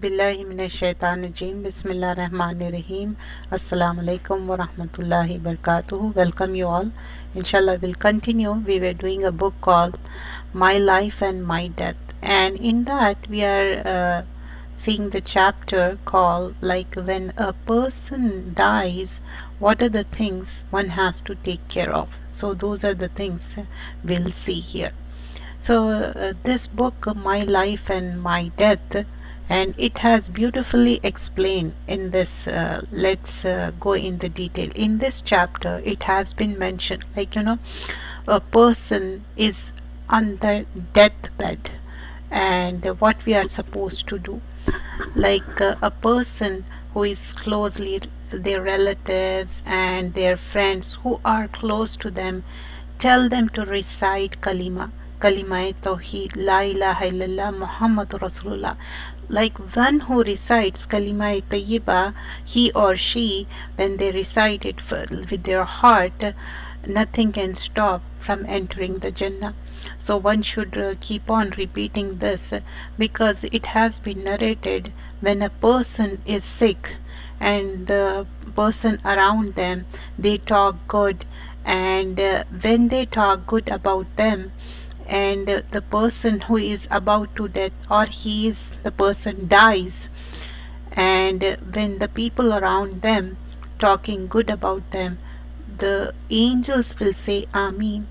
billahi minash shaitanir rajim. Bismillahir Rahmanir Rahim. Assalamu alaikum wa rahmatullahi wa barakatuh. Welcome you all. Inshallah, we'll continue. We were doing a book called My Life and My Death, and in that we are seeing the chapter called like when a person dies, what are the things one has to take care of. So those are the things we'll see here. So this book, My Life and My Death, and it has beautifully explained in this. Let's go in the detail. In this chapter, it has been mentioned, like a person is on the deathbed, and what we are supposed to do. Like a person who is closely, their relatives and their friends who are close to them, tell them to recite Kalima Tawheed, La ilaha illallah Muhammadur Rasulullah. Like one who recites Kalima Tayyiba, he or she, when they recite it with their heart, nothing can stop from entering the Jannah. So one should keep on repeating this, because it has been narrated when a person is sick and the person around them, they talk good, and when they talk good about them, and the person who is about to death, or the person dies, and when the people around them talking good about them, the angels will say Ameen,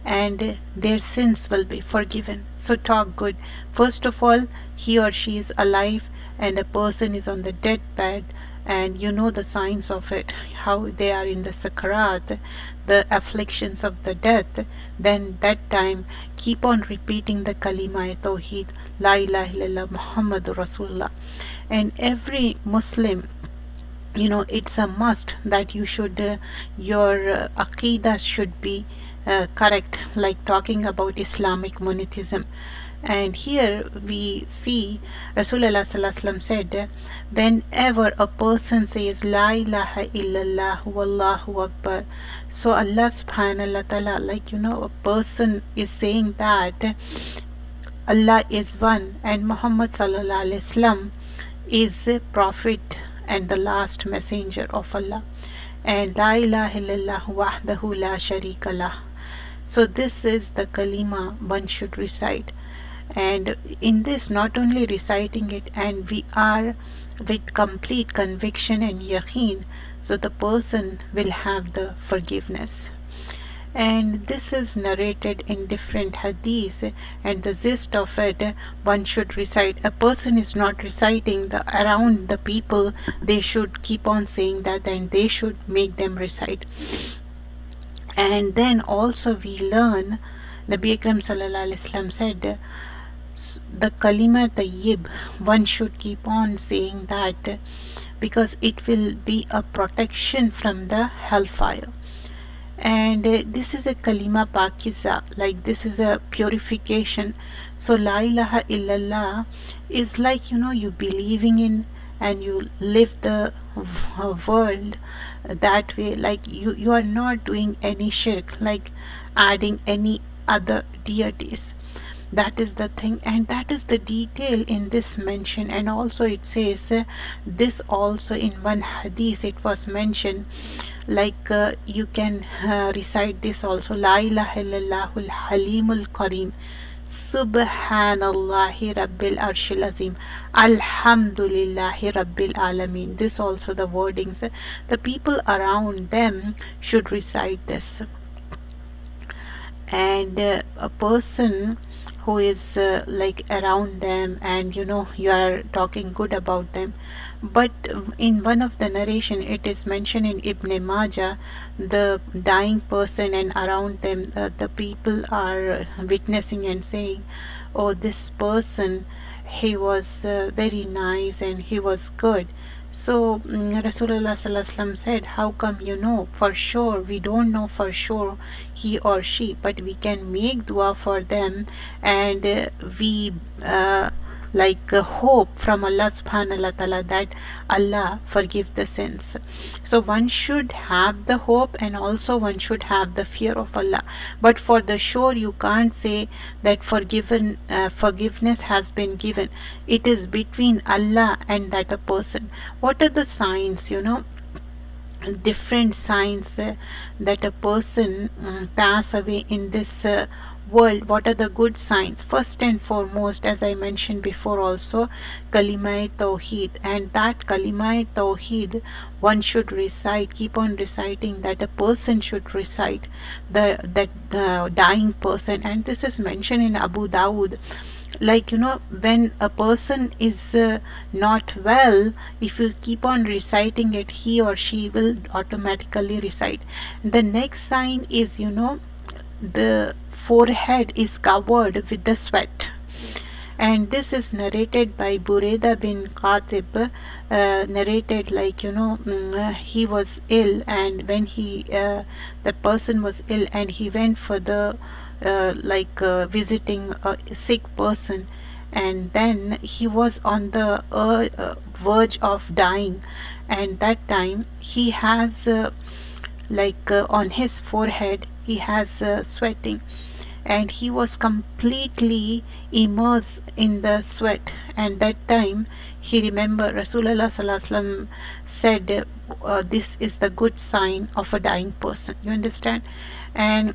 and their sins will be forgiven. So talk good. First of all, he or she is alive and a person is on the deathbed, and you know the signs of it, how they are in the sakarat, the afflictions of the death. Then that time keep on repeating the kalima tawheed, la ilaha illallah Muhammadur Rasulullah. And every Muslim, it's a must that you should your aqidah should be correct, like talking about Islamic monotheism. And here we see Rasulullah Sallallahu Alaihi Wasallam said, whenever a person says La ilaha illallah wallahu akbar, so Allah subhanahu wa ta'ala, a person is saying that Allah is one and Muhammad Sallallahu Alaihi Wasallam is a prophet and the last messenger of Allah, and La ilaha illallah wahdahu la sharika lah. So this is the kalima one should recite. And in this, not only reciting it, and we are with complete conviction and yaqeen, so the person will have the forgiveness. And this is narrated in different hadiths, and the gist of it, one should recite. A person is not reciting around the people, they should keep on saying that, and they should make them recite. And then also we learn, Nabi Akram Sallallahu Alaihi Wasallam said, the kalima tayyib, one should keep on saying that, because it will be a protection from the hellfire. And this is a kalima pakiza, like this is a purification. So la ilaha illallah is like, you believing in, and you live the world that way, like you are not doing any shirk, like adding any other deities. That is the thing, and that is the detail in this mention. And also it says this also in one hadith it was mentioned, like you can recite this also, La ilaha illallahul halimul kareem, Subhanallahi Rabbil Arshil Azim, Alhamdulillahi Rabbil Alameen. This also the wordings. The people around them should recite this. And a person who is like around them, and you are talking good about them. But in one of the narration it is mentioned in Ibn Majah, the dying person and around them the people are witnessing and saying, oh, this person, he was very nice and he was good. So Rasulullah Sallallahu Alaihi Wasallam said, how come you know for sure? We don't know for sure he or she, but we can make dua for them, and we like hope from Allah subhanahu wa ta'ala that Allah forgive the sins. So one should have the hope, and also one should have the fear of Allah. But for the sure, you can't say that forgiveness has been given. It is between Allah and that a person. What are the signs, different signs that a person pass away in this world? What are the good signs? First and foremost, as I mentioned before also, kalimai tawheed, and that kalimai tawheed one should recite, keep on reciting, that a person should recite, the dying person. And this is mentioned in Abu Dawud, like when a person is not well, if you keep on reciting it, he or she will automatically recite. The next sign is the forehead is covered with the sweat, and this is narrated by Bureda bin Qatib, narrated like he was ill, and when the person was ill and he went for the visiting a sick person, and then he was on the verge of dying, and that time he has on his forehead he has sweating, and he was completely immersed in the sweat. And that time he remembered Rasulullah Sallallahu Alaihi Wasallam said, this is the good sign of a dying person. You understand? And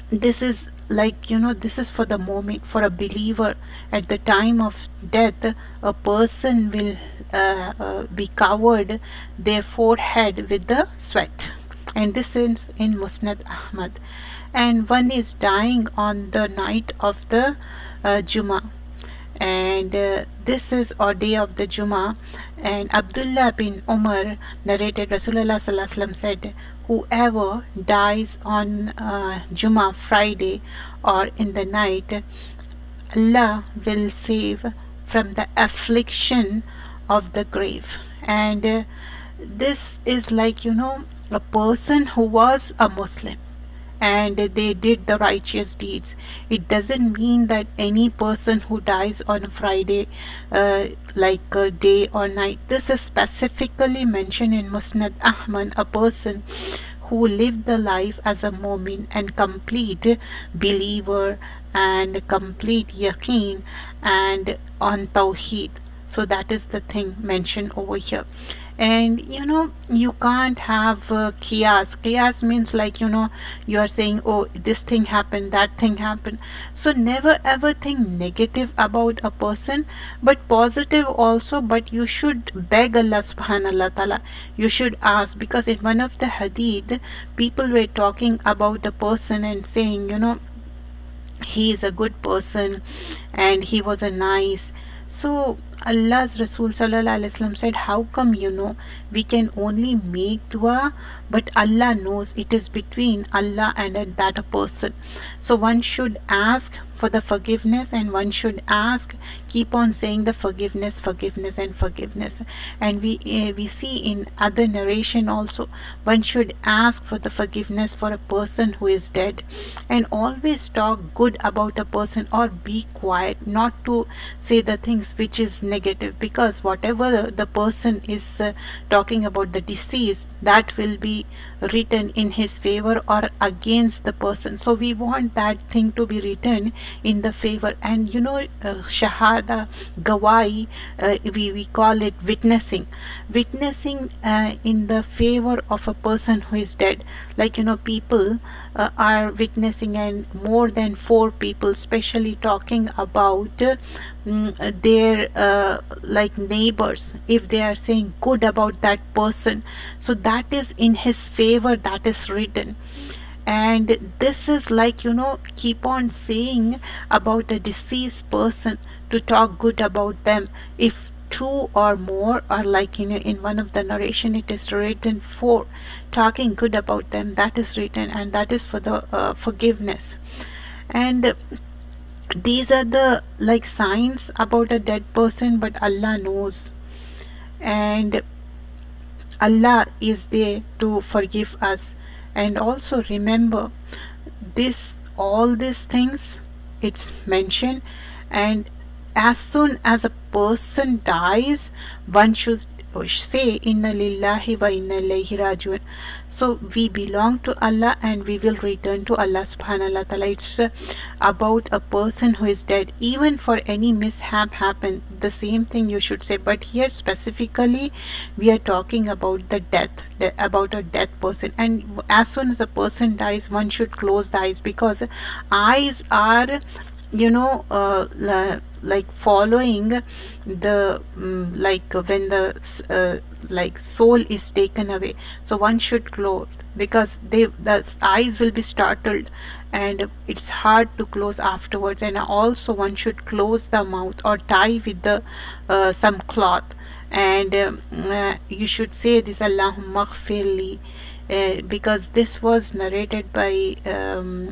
this is this is for the moment, for a believer. At the time of death, a person will be covered their forehead with the sweat, and this is in Musnad Ahmad. And one is dying on the night of the Jummah, and this is our day of the Jummah. And Abdullah bin Umar narrated Rasulullah Sallallahu Alaihi Wasallam said, whoever dies on Jummah, Friday, or in the night, Allah will save from the affliction of the grave. And this is a person who was a Muslim and they did the righteous deeds. It doesn't mean that any person who dies on a Friday, day or night. This is specifically mentioned in Musnad Ahmad, a person who lived the life as a mu'min and complete believer and complete yaqeen and on tawheed. So that is the thing mentioned over here. And you can't have qiyas. Qiyas means you are saying, oh, this thing happened, that thing happened. So never ever think negative about a person, but positive also. But you should beg Allah subhanahu wa ta'ala. You should ask, because in one of the hadith, people were talking about a person and saying, he is a good person and he was a nice. So Allah's Rasul Sallallahu Alaihi Wasallam said, how come we can only make dua, but Allah knows. It is between Allah and that person. So one should ask for the forgiveness, and one should ask, keep on saying the forgiveness, forgiveness and forgiveness. And we see in other narration also, one should ask for the forgiveness for a person who is dead, and always talk good about a person, or be quiet, not to say the things which is negative, because whatever the person is talking about the deceased, that will be written in his favor or against the person. So we want that thing to be written in the favor. And shahada, gawahi, we call it witnessing in the favor of a person who is dead. People are witnessing, and more than 4 people, especially talking about their neighbors, if they are saying good about that person, so that is in his favor, that is written. And this is keep on saying about a deceased person, to talk good about them. If 2 or more are in one of the narration, it is written 4, talking good about them, that is written, and that is for the forgiveness. And these are the signs about a dead person, but Allah knows, and Allah is there to forgive us. And also remember all these things, it's mentioned, and as soon as a person dies, one should say inna lillahi wa inna ilayhi rajiun. So we belong to Allah and we will return to Allah subhanahu wa ta'ala. It's about a person who is dead. Even for any mishap happen, the same thing you should say. But here specifically we are talking about the death, about a dead person. And as soon as a person dies, one should close the eyes, because eyes are, you know, like following the like when the like soul is taken away. So one should close, because the eyes will be startled and it's hard to close afterwards. And also one should close the mouth or tie with the some cloth. And you should say this, Allahumma ghfirli, because this was narrated by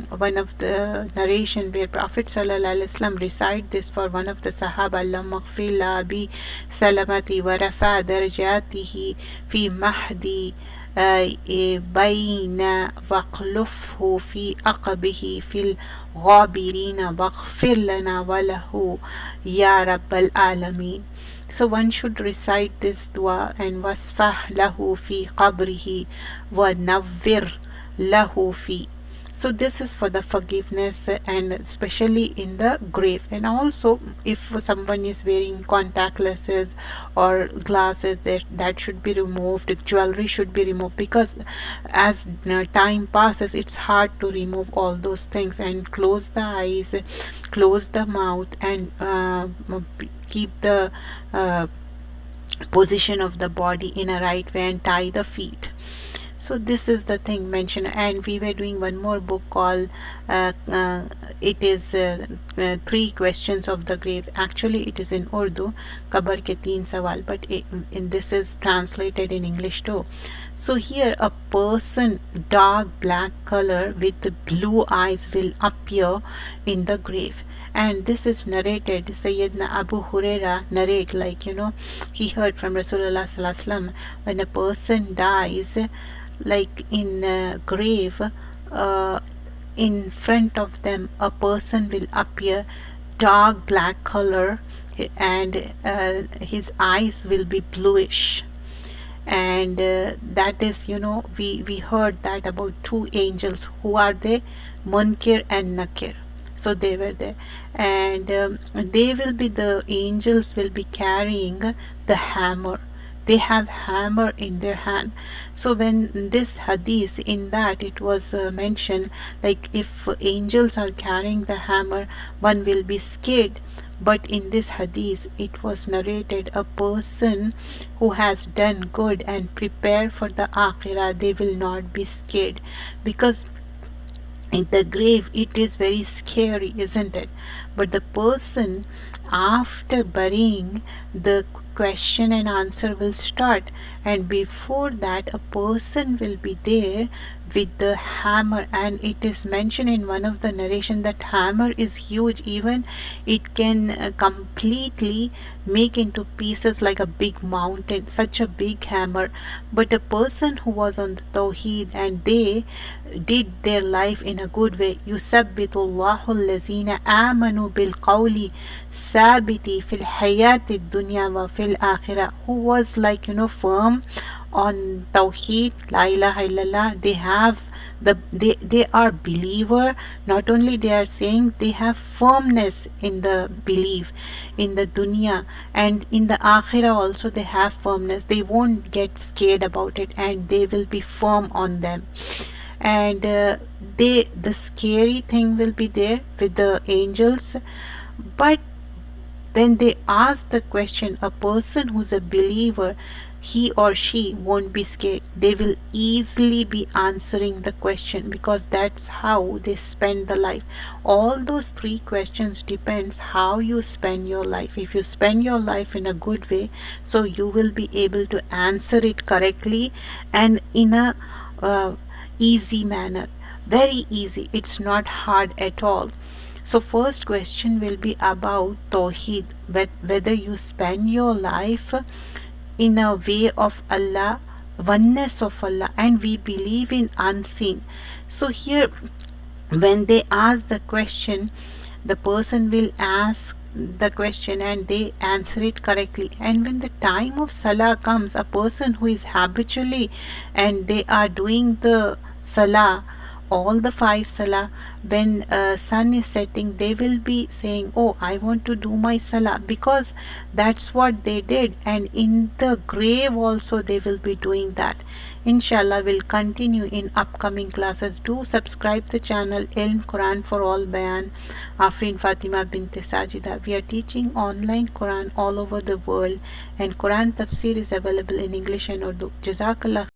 one of the narration where Prophet sallallahu alaihi wasallam recite this for one of the Sahaba, Allahumma ghfir la abi salamati wa rafa darajatihi fi mahdi bayna waqlufhu fi aqbihi fil ghabirina waghfir lana wa lahu ya rabbal alamin. So one should recite this dua, and wasfah lahu fi qabrihi wa nawwir lahu fi. So this is for the forgiveness, and especially in the grave. And also if someone is wearing contact lenses or glasses, that should be removed. Jewelry should be removed, because as time passes it's hard to remove all those things. And close the eyes, close the mouth, and keep the position of the body in a right way, and tie the feet. So this is the thing mentioned. And we were doing one more book called it is 3 questions of the grave. Actually it is in Urdu, Kabar ke 3 sawal, but this is translated in English too. So here a person dark black color with blue eyes will appear in the grave. And this is narrated, Sayyidina Abu Huraira narrate, like, you know, he heard from Rasulullah sallallahu alaihi wasallam, when a person dies, like in a grave, in front of them a person will appear dark black color, and his eyes will be bluish. And that is, you know, we heard that about 2 angels. Who are they? Munkir and Nakir. So they were there, and they will be, the angels will be carrying the hammer. They have hammer in their hand. So when this hadith, in that it was mentioned, like if angels are carrying the hammer, one will be scared. But in this hadith it was narrated, a person who has done good and prepared for the akhirah, they will not be scared, because in the grave it is very scary, isn't it? But the person after burying, the question and answer will start, and before that a person will be there with the hammer. And it is mentioned in one of the narration that hammer is huge, even it can completely make into pieces like a big mountain, such a big hammer. But a person who was on the tawheed and they did their life in a good way, yusabbitullahu allazina amanu bil qawli sabiti fil hayati dunya wa fil akhirah, who was, like, you know, firm on tawheed, la ilaha illallah. They have they are believer. Not only they are saying, they have firmness in the belief in the dunya, and in the akhirah also they have firmness. They won't get scared about it, and they will be firm on them. And the scary thing will be there with the angels. But when they ask the question, a person who's a believer, he or she won't be scared. They will easily be answering the question, because that's how they spend the life. All those 3 questions depends how you spend your life. If you spend your life in a good way, so you will be able to answer it correctly and in a easy manner. Very easy. It's not hard at all. So first question will be about Tawheed, whether you spend your life in a way of Allah, oneness of Allah, and we believe in unseen. So here when they ask the question, the person will ask the question and they answer it correctly. And when the time of salah comes, a person who is habitually and they are doing the salah, all the five salah, when sun is setting, they will be saying, oh, I want to do my salah, because that's what they did. And in the grave also they will be doing that. Inshallah, will continue in upcoming classes. Do subscribe the channel Ilm Quran for All Bayan Afrin Fatima bint Sajida. We are teaching online Quran all over the world, and Quran tafsir is available in English and Urdu. Jazakallah.